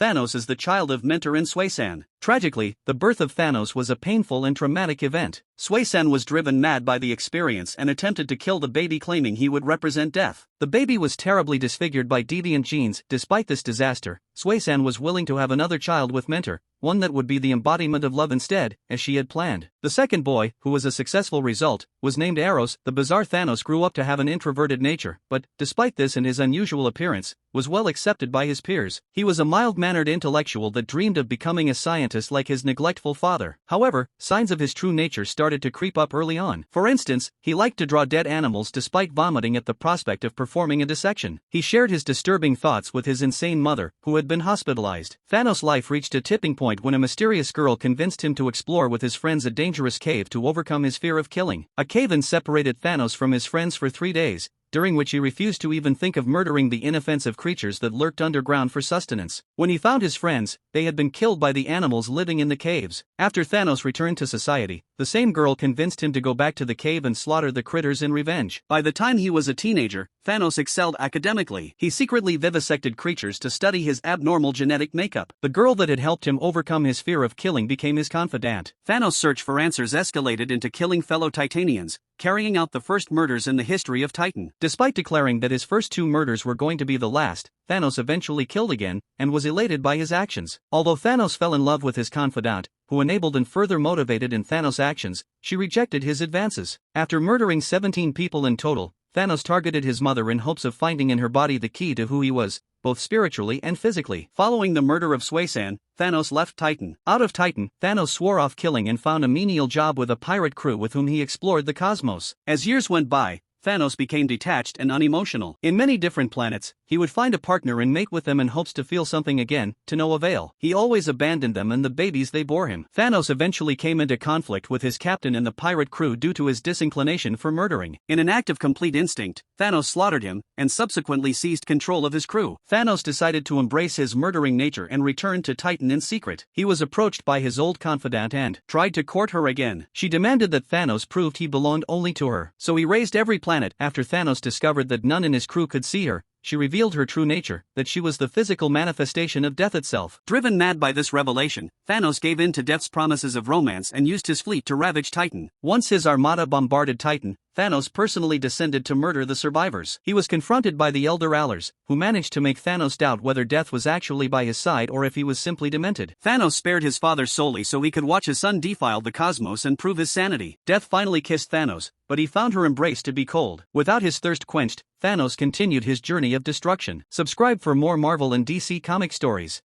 Thanos is the child of mentor in Suisan. Tragically, the birth of Thanos was a painful and traumatic event. Suisan was driven mad by the experience and attempted to kill the baby, claiming he would represent death. The baby was terribly disfigured by deviant genes. Despite this disaster, Suisan was willing to have another child with Mentor, one that would be the embodiment of love instead, as she had planned. The second boy, who was a successful result, was named Eros. The bizarre Thanos grew up to have an introverted nature, but, despite this and his unusual appearance, was well accepted by his peers. He was a mild-mannered intellectual that dreamed of becoming a scientist like his neglectful father. However, signs of his true nature started to creep up early on. For instance, he liked to draw dead animals despite vomiting at the prospect of performing a dissection. He shared his disturbing thoughts with his insane mother, who had been hospitalized. Thanos' life reached a tipping point when a mysterious girl convinced him to explore with his friends a dangerous cave to overcome his fear of killing. A cave-in separated Thanos from his friends for 3 days, during which he refused to even think of murdering the inoffensive creatures that lurked underground for sustenance. When he found his friends, they had been killed by the animals living in the caves. After Thanos returned to society, the same girl convinced him to go back to the cave and slaughter the critters in revenge. By the time he was a teenager, Thanos excelled academically. He secretly vivisected creatures to study his abnormal genetic makeup. The girl that had helped him overcome his fear of killing became his confidant. Thanos' search for answers escalated into killing fellow Titanians, carrying out the first murders in the history of Titan. Despite declaring that his first 2 murders were going to be the last, Thanos eventually killed again, and was elated by his actions. Although Thanos fell in love with his confidant, who enabled and further motivated in Thanos' actions, she rejected his advances. After murdering 17 people in total, Thanos targeted his mother in hopes of finding in her body the key to who he was, both spiritually and physically. Following the murder of Suisan, Thanos left Titan. Out of Titan, Thanos swore off killing and found a menial job with a pirate crew with whom he explored the cosmos. As years went by, Thanos became detached and unemotional. In many different planets, he would find a partner and mate with them in hopes to feel something again, to no avail. He always abandoned them and the babies they bore him. Thanos eventually came into conflict with his captain and the pirate crew due to his disinclination for murdering. In an act of complete instinct, Thanos slaughtered him, and subsequently seized control of his crew. Thanos decided to embrace his murdering nature and returned to Titan in secret. He was approached by his old confidant and tried to court her again. She demanded that Thanos proved he belonged only to her. So he raised every planet. After Thanos discovered that none in his crew could see her, she revealed her true nature, that she was the physical manifestation of death itself. Driven mad by this revelation, Thanos gave in to death's promises of romance and used his fleet to ravage Titan. Once his armada bombarded Titan, Thanos personally descended to murder the survivors. He was confronted by the Elder Allers, who managed to make Thanos doubt whether death was actually by his side or if he was simply demented. Thanos spared his father solely so he could watch his son defile the cosmos and prove his sanity. Death finally kissed Thanos, but he found her embrace to be cold. Without his thirst quenched, Thanos continued his journey of destruction. Subscribe for more Marvel and DC comic stories.